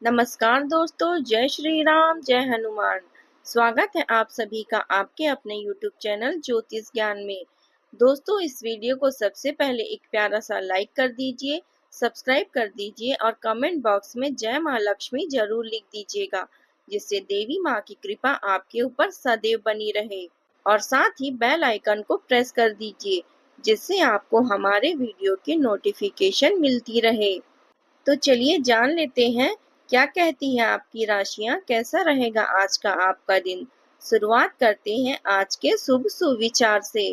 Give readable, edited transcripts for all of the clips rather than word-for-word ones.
नमस्कार दोस्तों, जय श्री राम, जय हनुमान। स्वागत है आप सभी का आपके अपने YouTube चैनल ज्योतिष ज्ञान में। दोस्तों, इस वीडियो को सबसे पहले एक प्यारा सा लाइक कर दीजिए, सब्सक्राइब कर दीजिए और कमेंट बॉक्स में जय माँ लक्ष्मी जरूर लिख दीजिएगा, जिससे देवी माँ की कृपा आपके ऊपर सदैव बनी रहे। और साथ ही बेल आइकन को प्रेस कर दीजिए, जिससे आपको हमारे वीडियो की नोटिफिकेशन मिलती रहे। तो चलिए जान लेते हैं क्या कहती है आपकी राशियां, कैसा रहेगा आज का आपका दिन। शुरुआत करते हैं आज के शुभ सुविचार से।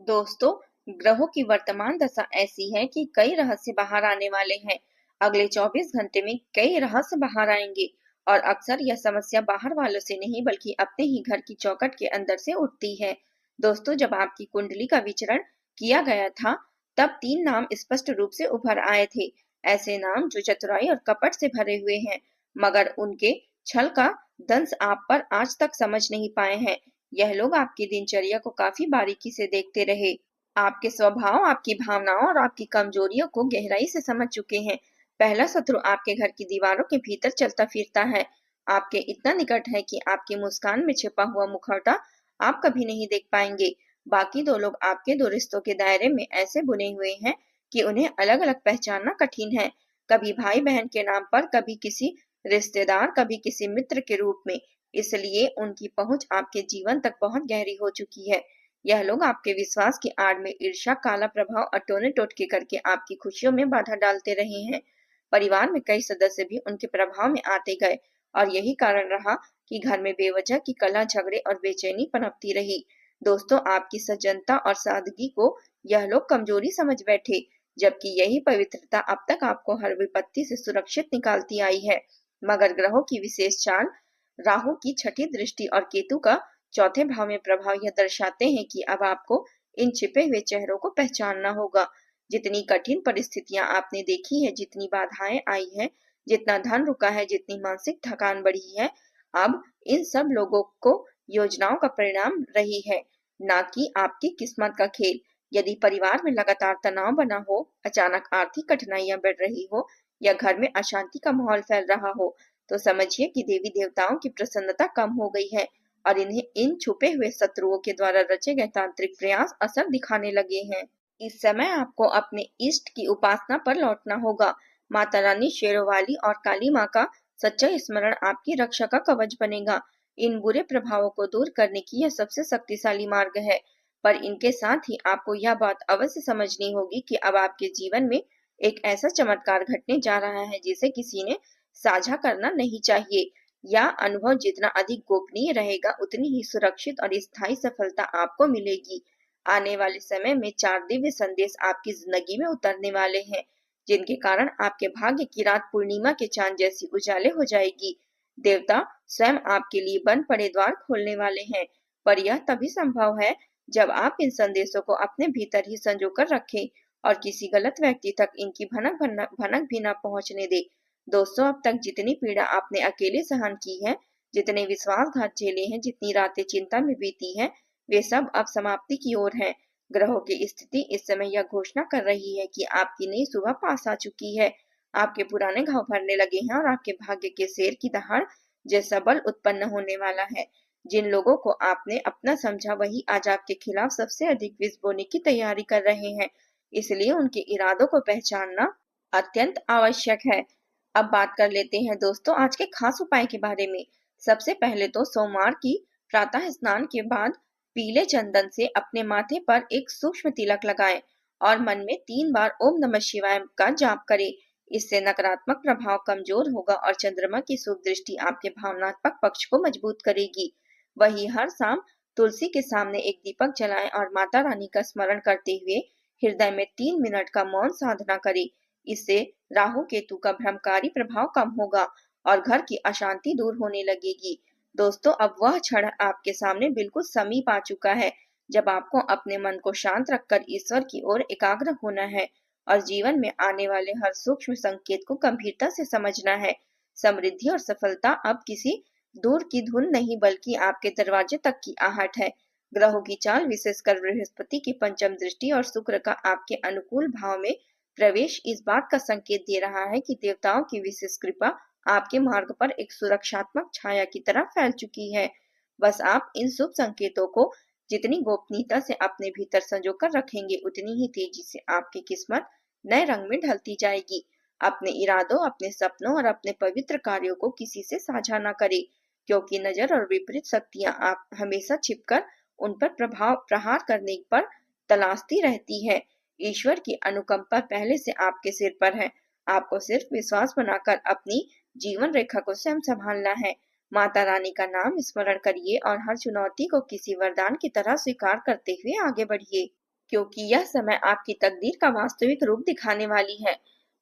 दोस्तों, ग्रहों की वर्तमान दशा ऐसी है कि कई रहस्य बाहर आने वाले हैं। अगले 24 घंटे में कई रहस्य बाहर आएंगे और अक्सर यह समस्या बाहर वालों से नहीं बल्कि अपने ही घर की चौखट के अंदर से उठती है। दोस्तों, जब आपकी कुंडली का विचरण किया गया था, तब 3 नाम स्पष्ट रूप से उभर आए थे। ऐसे नाम जो चतुराई और कपट से भरे हुए हैं, मगर उनके छल का दंश आप पर आज तक समझ नहीं पाए हैं। यह लोग आपकी दिनचर्या को काफी बारीकी से देखते रहे, आपके स्वभाव, आपकी भावनाओं और आपकी कमजोरियों को गहराई से समझ चुके हैं। पहला शत्रु आपके घर की दीवारों के भीतर चलता फिरता है, आपके इतना निकट है कि आपकी मुस्कान में छिपा हुआ मुखौटा आप कभी नहीं देख पाएंगे। बाकी 2 लोग आपके 2 रिश्तों के दायरे में ऐसे बुने हुए हैं कि उन्हें अलग अलग पहचानना कठिन है। कभी भाई बहन के नाम पर, कभी किसी रिश्तेदार, कभी किसी मित्र के रूप में। इसलिए उनकी पहुंच आपके जीवन तक बहुत गहरी हो चुकी है। यह लोग आपके विश्वास की आड़ में ईर्ष्या, काला प्रभाव और टोने टोटके करके आपकी खुशियों में बाधा डालते रहे हैं। परिवार में कई सदस्य भी उनके प्रभाव में आते गए और यही कारण रहा कि घर में बेवजह की कलह, झगड़े और बेचैनी पनपती रही। दोस्तों, आपकी सज्जनता और सादगी को यह लोग कमजोरी समझ बैठे, जबकि यही पवित्रता अब तक आपको हर विपत्ति से सुरक्षित निकालती आई है। मगर ग्रहों की विशेष चाल, राहु की छठी दृष्टि और केतु का चौथे भाव में प्रभाव यह दर्शाते हैं कि अब आपको इन छिपे हुए चेहरों को पहचानना होगा। जितनी कठिन परिस्थितियां आपने देखी है, जितनी बाधाएं आई है, जितना धन रुका है, जितनी मानसिक थकान बढ़ी है, अब इन सब लोगों को योजनाओं का परिणाम रही है, ना कि आपकी किस्मत का खेल। यदि परिवार में लगातार तनाव बना हो, अचानक आर्थिक कठिनाइयां बढ़ रही हो या घर में अशांति का माहौल फैल रहा हो, तो समझिए कि देवी देवताओं की प्रसन्नता कम हो गई है और इन्हें इन छुपे हुए शत्रुओं के द्वारा रचे गए तांत्रिक प्रयास असर दिखाने लगे हैं। इस समय आपको अपने इष्ट की उपासना पर लौटना होगा। माता रानी शेरोवाली और काली माँ का सच्चा स्मरण आपकी रक्षा का कवच बनेगा। इन बुरे प्रभावों को दूर करने की यह सबसे शक्तिशाली मार्ग है। पर इनके साथ ही आपको यह बात अवश्य समझनी होगी कि अब आपके जीवन में एक ऐसा चमत्कार घटने जा रहा है जिसे किसी ने साझा करना नहीं चाहिए। यह अनुभव जितना अधिक गोपनीय रहेगा, उतनी ही सुरक्षित और स्थायी सफलता आपको मिलेगी। आने वाले समय में 4 दिव्य संदेश आपकी जिंदगी में उतरने वाले हैं, जिनके कारण आपके भाग्य की रात पूर्णिमा के चांद जैसी उजाले हो जाएगी। देवता स्वयं आपके लिए बंद पड़े द्वार खोलने वाले हैं, पर यह तभी संभव है जब आप इन संदेशों को अपने भीतर ही संजो कर रखें और किसी गलत व्यक्ति तक इनकी भनक भनक भनक भी न पहुंचने दे। दोस्तों, अब तक जितनी पीड़ा आपने अकेले सहन की है, जितने विश्वासघात झेले हैं, जितनी रातें चिंता में बीती हैं, वे सब अब समाप्ति की ओर हैं। ग्रहों की स्थिति इस समय यह घोषणा कर रही है कि आपकी नई सुबह पास आ चुकी है। आपके पुराने घाव भरने लगे हैं और आपके भाग्य के शेर की दहाड़ जैसा बल उत्पन्न होने वाला है। जिन लोगों को आपने अपना समझा, वही आज आपके खिलाफ सबसे अधिक विष बोने की तैयारी कर रहे हैं। इसलिए उनके इरादों को पहचानना अत्यंत आवश्यक है। अब बात कर लेते हैं दोस्तों आज के खास उपाय के बारे में। सबसे पहले तो सोमवार की प्रातः स्नान के बाद पीले चंदन से अपने माथे पर एक सूक्ष्म तिलक लगाएं और मन में 3 बार ओम नमः शिवाय का जाप करें। इससे नकारात्मक प्रभाव कमजोर होगा और चंद्रमा की शुभ दृष्टि आपके भावनात्मक पक्ष को मजबूत करेगी। वही हर शाम तुलसी के सामने एक दीपक जलाएं और माता रानी का स्मरण करते हुए हृदय में 3 मिनट का मौन साधना करें। इससे राहु केतु का भ्रमकारी प्रभाव कम होगा और घर की अशांति दूर होने लगेगी। दोस्तों, अब वह क्षण आपके सामने बिल्कुल समीप आ चुका है जब आपको अपने मन को शांत रखकर ईश्वर की ओर एकाग्र होना है और जीवन में आने वाले हर सूक्ष्म संकेत को गंभीरता से समझना है। समृद्धि और सफलता अब किसी दूर की धुन नहीं बल्कि आपके दरवाजे तक की आहट है। ग्रहों की चाल, विशेषकर बृहस्पति की पंचम दृष्टि और शुक्र का आपके अनुकूल भाव में प्रवेश इस बात का संकेत दे रहा है कि देवताओं की विशेष कृपा आपके मार्ग पर एक सुरक्षात्मक छाया की तरह फैल चुकी है। बस आप इन शुभ संकेतों को जितनी गोपनीयता से अपने भीतर संजो कर रखेंगे, उतनी ही तेजी से आपकी किस्मत नए रंग में ढलती जाएगी। अपने इरादों, अपने सपनों और अपने पवित्र कार्यों को किसी से साझा न करें, क्योंकि नजर और विपरीत शक्तियां आप हमेशा छिपकर उन पर प्रहार करने पर तलाशती रहती है। ईश्वर की अनुकंपा पहले से आपके सिर पर है। आपको सिर्फ विश्वास बनाकर अपनी जीवन रेखा को स्वयं संभालना है। माता रानी का नाम स्मरण करिए और हर चुनौती को किसी वरदान की तरह स्वीकार करते हुए आगे बढ़िए, क्योंकि यह समय आपकी तकदीर का वास्तविक रूप दिखाने वाली है।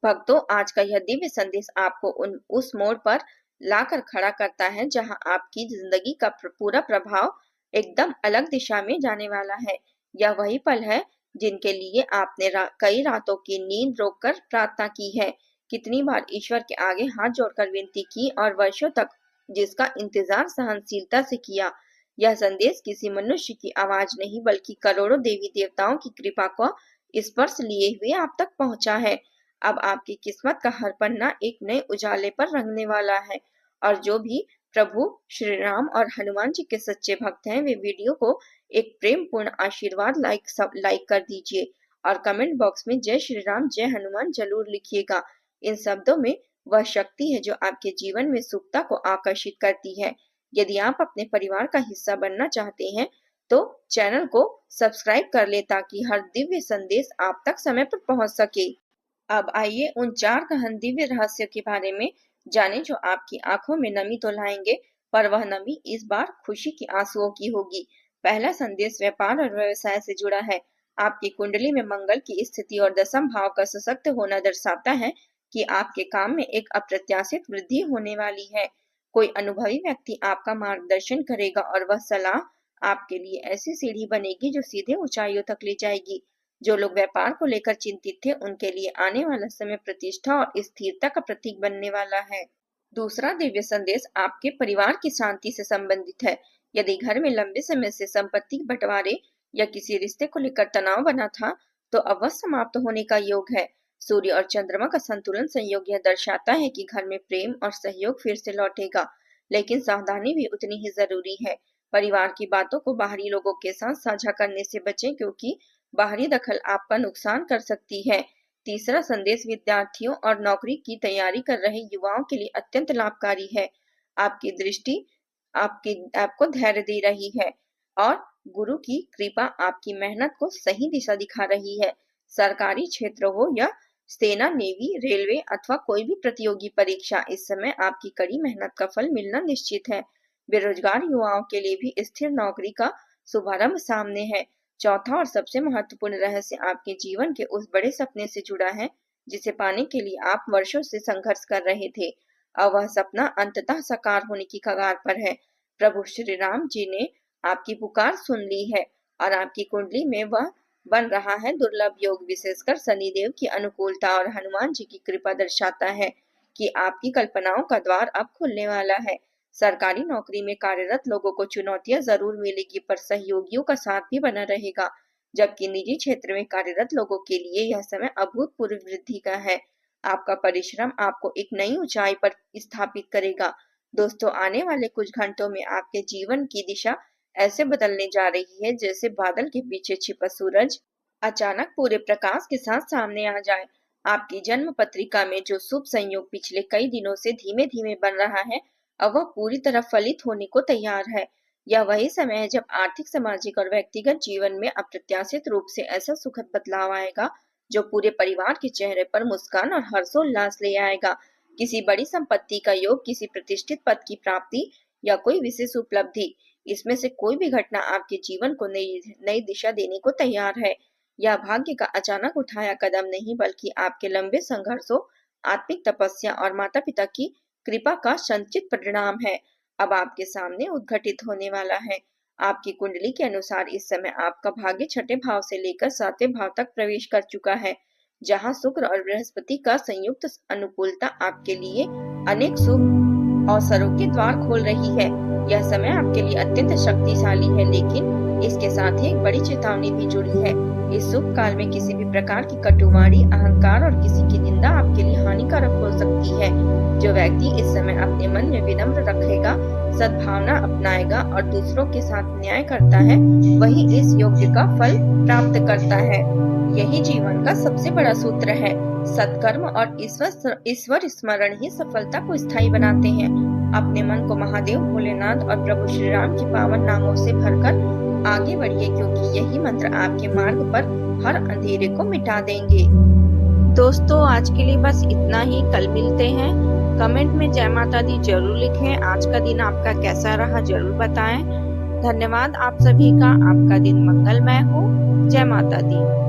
भक्तों, आज का यह दिव्य संदेश आपको उस मोड़ पर लाकर खड़ा करता है जहां आपकी जिंदगी का पूरा प्रभाव एकदम अलग दिशा में जाने वाला है। यह वही पल है जिनके लिए आपने कई रातों की नींद रोककर प्रार्थना की है, कितनी बार ईश्वर के आगे हाथ जोड़कर विनती की और वर्षों तक जिसका इंतजार सहनशीलता से किया। यह संदेश किसी मनुष्य की आवाज नहीं, बल्कि करोड़ों देवी देवताओं की कृपा को स्पर्श लिए हुए आप तक पहुंचा है। अब आपकी किस्मत का हर पन्ना एक नए उजाले पर रंगने वाला है, और जो भी प्रभु श्री राम और हनुमान जी के सच्चे भक्त हैं, वे वीडियो को एक प्रेम पूर्ण आशीर्वाद लाइक कर दीजिए और कमेंट बॉक्स में जय श्री राम जय हनुमान जरूर लिखिएगा। इन शब्दों में वह शक्ति है जो आपके जीवन में सुखता को आकर्षित करती है। यदि आप अपने परिवार का हिस्सा बनना चाहते हैं तो चैनल को सब्सक्राइब कर ले, ताकि हर दिव्य संदेश आप तक समय पर पहुंच सके। अब आइए उन 4 गहन दिव्य रहस्यों के बारे में जाने जो आपकी आंखों में नमी तो लाएंगे, पर वह नमी इस बार खुशी की आंसुओं की होगी। पहला संदेश व्यापार और व्यवसाय से जुड़ा है। आपकी कुंडली में मंगल की स्थिति और दशम भाव का सशक्त होना दर्शाता है कि आपके काम में एक अप्रत्याशित वृद्धि होने वाली है। कोई अनुभवी व्यक्ति आपका मार्गदर्शन करेगा और वह सलाह आपके लिए ऐसी सीढ़ी बनेगी जो सीधे ऊंचाइयों तक ले जाएगी। जो लोग व्यापार को लेकर चिंतित थे, उनके लिए आने वाला समय प्रतिष्ठा और स्थिरता का प्रतीक बनने वाला है। दूसरा दिव्य संदेश आपके परिवार की शांति से संबंधित है। यदि घर में लंबे समय से संपत्ति बंटवारे या किसी रिश्ते को लेकर तनाव बना था, तो अब वह समाप्त होने का योग है। सूर्य और चंद्रमा का संतुलन संयोग यह दर्शाता है कि घर में प्रेम और सहयोग फिर से लौटेगा, लेकिन सावधानी भी उतनी ही जरूरी है। परिवार की बातों को बाहरी लोगों के साथ साझा करने से बचें, क्योंकि बाहरी दखल आपका नुकसान कर सकती है। तीसरा संदेश विद्यार्थियों और नौकरी की तैयारी कर रहे युवाओं के लिए अत्यंत लाभकारी है। आपकी दृष्टि आपको धैर्य दे रही है और गुरु की कृपा आपकी मेहनत को सही दिशा दिखा रही है। सरकारी क्षेत्र हो या सेना, नेवी, रेलवे अथवा कोई भी प्रतियोगी परीक्षा, इस समय आपकी कड़ी मेहनत का फल मिलना निश्चित है। बेरोजगार युवाओं के लिए भी स्थिर नौकरी का शुभारंभ सामने है। चौथा और सबसे महत्वपूर्ण रहस्य आपके जीवन के उस बड़े सपने से जुड़ा है जिसे पाने के लिए आप वर्षों से संघर्ष कर रहे थे। अब वह सपना अंततः साकार होने की कगार पर है। प्रभु श्री राम जी ने आपकी पुकार सुन ली है और आपकी कुंडली में वह बन रहा है दुर्लभ योग। विशेषकर शनिदेव की अनुकूलता और हनुमान जी की कृपा दर्शाता है कि आपकी कल्पनाओं का द्वार अब खुलने वाला है। सरकारी नौकरी में कार्यरत लोगों को चुनौतियां जरूर मिलेगी, पर सहयोगियों का साथ भी बना रहेगा, जबकि निजी क्षेत्र में कार्यरत लोगों के लिए यह समय अभूतपूर्व वृद्धि का है। आपका परिश्रम आपको एक नई ऊंचाई पर स्थापित करेगा। दोस्तों, आने वाले कुछ घंटों में आपके जीवन की दिशा ऐसे बदलने जा रही है जैसे बादल के पीछे छिपा सूरज अचानक पूरे प्रकाश के साथ सामने आ जाए। आपकी जन्म पत्रिका में जो शुभ संयोग पिछले कई दिनों से धीमे धीमे बन रहा है, अब वह पूरी तरह फलित होने को तैयार है। यह वही समय है जब आर्थिक, सामाजिक और व्यक्तिगत जीवन में अप्रत्याशित रूप से ऐसा सुखद बदलाव आएगा जो पूरे परिवार के चेहरे पर मुस्कान और हर्षोल्लास ले आएगा। किसी बड़ी संपत्ति का योग, किसी प्रतिष्ठित पद की प्राप्ति या कोई विशेष उपलब्धि, इसमें से कोई भी घटना आपके जीवन को नई दिशा देने को तैयार है। यह भाग्य का अचानक उठाया कदम नहीं, बल्कि आपके लंबे संघर्षों, आत्मिक तपस्या और माता पिता की कृपा का संचित परिणाम है। अब आपके सामने उद्घटित होने वाला है। आपकी कुंडली के अनुसार इस समय आपका भाग्य 6ठे भाव से लेकर 7वें भाव तक प्रवेश कर चुका है, जहां शुक्र और बृहस्पति का संयुक्त अनुकूलता आपके लिए अनेक शुभ अवसरों के द्वार खोल रही है। यह समय आपके लिए अत्यंत शक्तिशाली है, लेकिन इसके साथ ही एक बड़ी चेतावनी भी जुड़ी है। इस शुभ काल में किसी भी प्रकार की कटुवाणी, अहंकार और किसी की निंदा आपके लिए हानिकारक हो सकती है। जो व्यक्ति इस समय अपने मन में विनम्र रखेगा, सद्भावना अपनाएगा और दूसरों के साथ न्याय करता है, वही इस योग्य का फल प्राप्त करता है। यही जीवन का सबसे बड़ा सूत्र है। सत्कर्म और ईश्वर स्मरण ही सफलता को स्थायी बनाते हैं। अपने मन को महादेव भोलेनाथ और प्रभु श्री राम के पावन नामों से भरकर आगे बढ़िए, क्योंकि यही मंत्र आपके मार्ग पर हर अंधेरे को मिटा देंगे। दोस्तों, आज के लिए बस इतना ही। कल मिलते हैं। कमेंट में जय माता दी जरूर लिखें। आज का दिन आपका कैसा रहा जरूर बताएं। धन्यवाद आप सभी का। आपका दिन मंगलमय हो। जय माता दी।